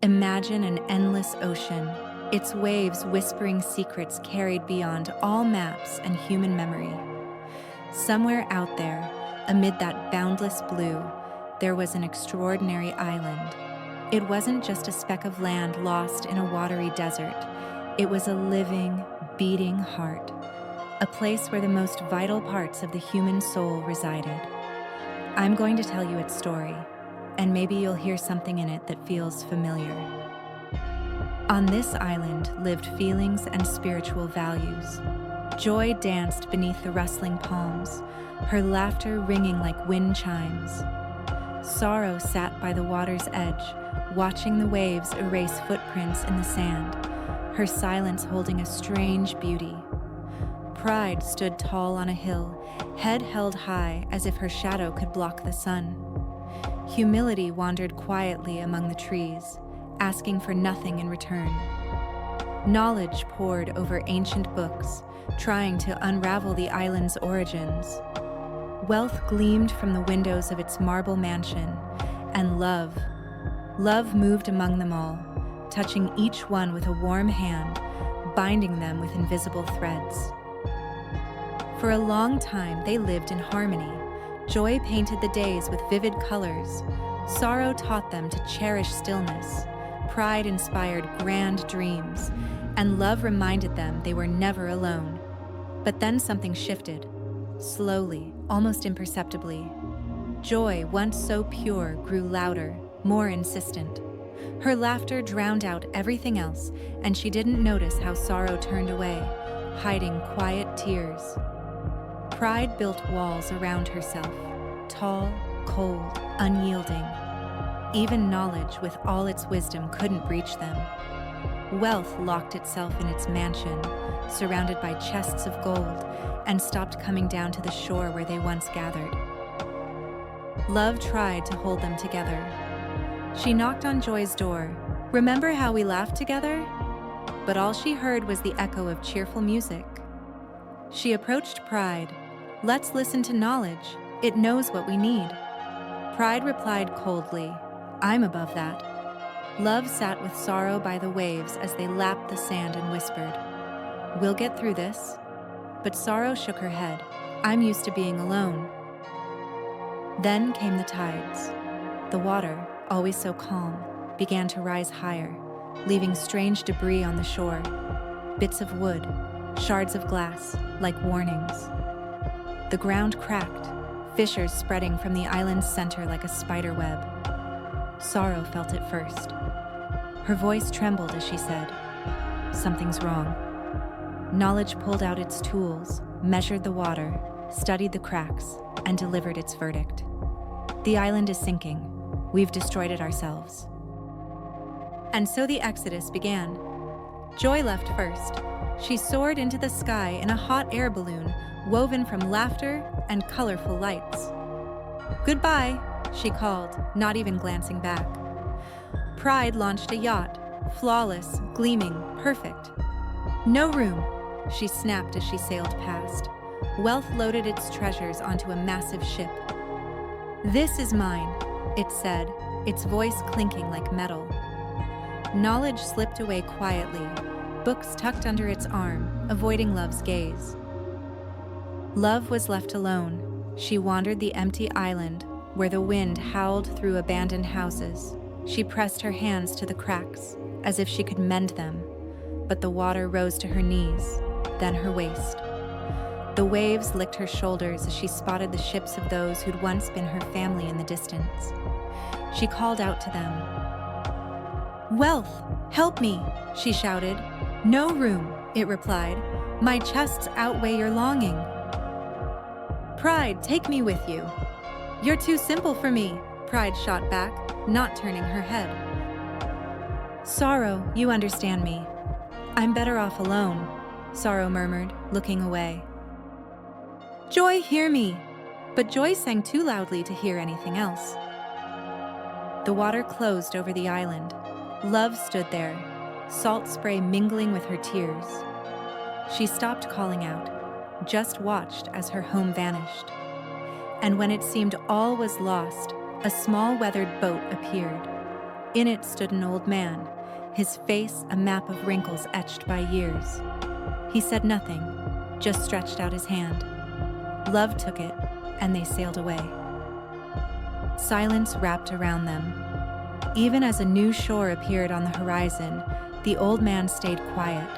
Imagine an endless ocean, its waves whispering secrets carried beyond all maps and human memory. Somewhere out there, amid that boundless blue, there was an extraordinary island. It wasn't just a speck of land lost in a watery desert. It was a living, beating heart, a place where the most vital parts of the human soul resided. I'm going to tell you its story, and maybe you'll hear something in it that feels familiar. On this island lived feelings and spiritual values. Joy danced beneath the rustling palms, her laughter ringing like wind chimes. Sorrow sat by the water's edge, watching the waves erase footprints in the sand, her silence holding a strange beauty. Pride stood tall on a hill, head held high as if her shadow could block the sun. Humility wandered quietly among the trees, asking for nothing in return. Knowledge poured over ancient books, trying to unravel the island's origins. Wealth gleamed from the windows of its marble mansion, and love moved among them all, touching each one with a warm hand, binding them with invisible threads. For a long time, they lived in harmony. Joy painted the days with vivid colors. Sorrow taught them to cherish stillness. Pride inspired grand dreams, and love reminded them they were never alone. But then something shifted, slowly, almost imperceptibly. Joy, once so pure, grew louder, more insistent. Her laughter drowned out everything else, and she didn't notice how sorrow turned away, hiding quiet tears. Pride built walls around herself, tall, cold, unyielding. Even knowledge, with all its wisdom, couldn't breach them. Wealth locked itself in its mansion, surrounded by chests of gold, and stopped coming down to the shore where they once gathered. Love tried to hold them together. She knocked on Joy's door. "Remember how we laughed together?" But all she heard was the echo of cheerful music. She approached Pride. "Let's listen to knowledge. It knows what we need." Pride replied coldly, "I'm above that." Love sat with sorrow by the waves as they lapped the sand and whispered, "We'll get through this." But sorrow shook her head. "I'm used to being alone." Then came the tides. The water, always so calm, began to rise higher, leaving strange debris on the shore. Bits of wood, shards of glass, like warnings. The ground cracked, fissures spreading from the island's center like a spider web. Sorrow felt it first. Her voice trembled as she said, "Something's wrong." Knowledge pulled out its tools, measured the water, studied the cracks, and delivered its verdict. "The island is sinking. We've destroyed it ourselves." And so the exodus began. Joy left first. She soared into the sky in a hot air balloon woven from laughter and colorful lights. "Goodbye," she called, not even glancing back. Pride launched a yacht, flawless, gleaming, perfect. "No room," she snapped as she sailed past. Wealth loaded its treasures onto a massive ship. "This is mine," it said, its voice clinking like metal. Knowledge slipped away quietly, books tucked under its arm, avoiding Love's gaze. Love was left alone. She wandered the empty island, where the wind howled through abandoned houses. She pressed her hands to the cracks, as if she could mend them, but the water rose to her knees, then her waist. The waves licked her shoulders as she spotted the ships of those who'd once been her family in the distance. She called out to them. "Wealth, help me," she shouted. "No room," it replied. "My chests outweigh your longing." "Pride, take me with you." "You're too simple for me," Pride shot back, not turning her head. "Sorrow, you understand me. I'm better off alone," Sorrow murmured, looking away. "Joy, hear me!" But Joy sang too loudly to hear anything else. The water closed over the island. Love stood there, salt spray mingling with her tears. She stopped calling out, just watched as her home vanished. And when it seemed all was lost, a small weathered boat appeared. In it stood an old man, his face a map of wrinkles etched by years. He said nothing, just stretched out his hand. Love took it, and they sailed away. Silence wrapped around them. Even as a new shore appeared on the horizon, the old man stayed quiet.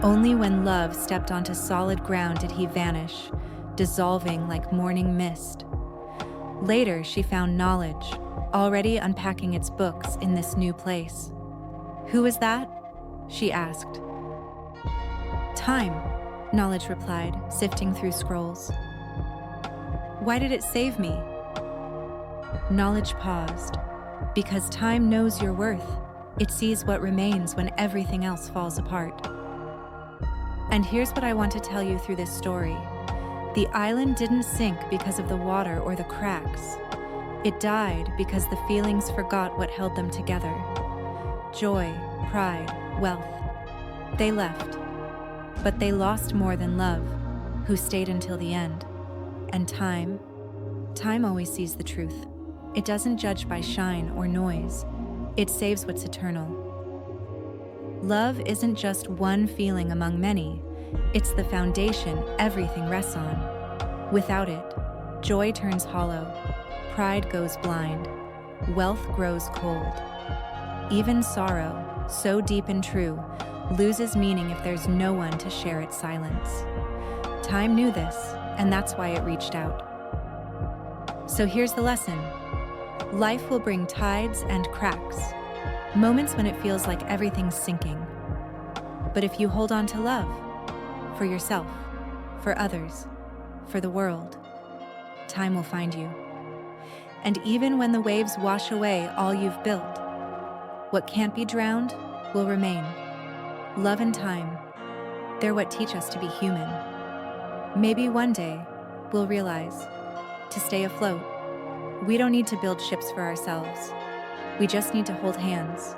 Only when love stepped onto solid ground did he vanish, dissolving like morning mist. Later, she found knowledge, already unpacking its books in this new place. "Who is that?" she asked. "Time," knowledge replied, sifting through scrolls. "Why did it save me?" Knowledge paused. "Because time knows your worth. It sees what remains when everything else falls apart." And here's what I want to tell you through this story. The island didn't sink because of the water or the cracks. It died because the feelings forgot what held them together. Joy, pride, wealth. They left. But they lost more than love, who stayed until the end. And time always sees the truth. It doesn't judge by shine or noise. It saves what's eternal. Love isn't just one feeling among many. It's the foundation everything rests on. Without it, joy turns hollow, pride goes blind, wealth grows cold. Even sorrow, so deep and true, loses meaning if there's no one to share its silence. Time knew this, and that's why it reached out. So here's the lesson. Life will bring tides and cracks, moments when it feels like everything's sinking. But if you hold on to love, for yourself, for others, for the world, time will find you. And even when the waves wash away all you've built, what can't be drowned will remain. Love and time, they're what teach us to be human. Maybe one day we'll realize, to stay afloat, we don't need to build ships for ourselves. We just need to hold hands,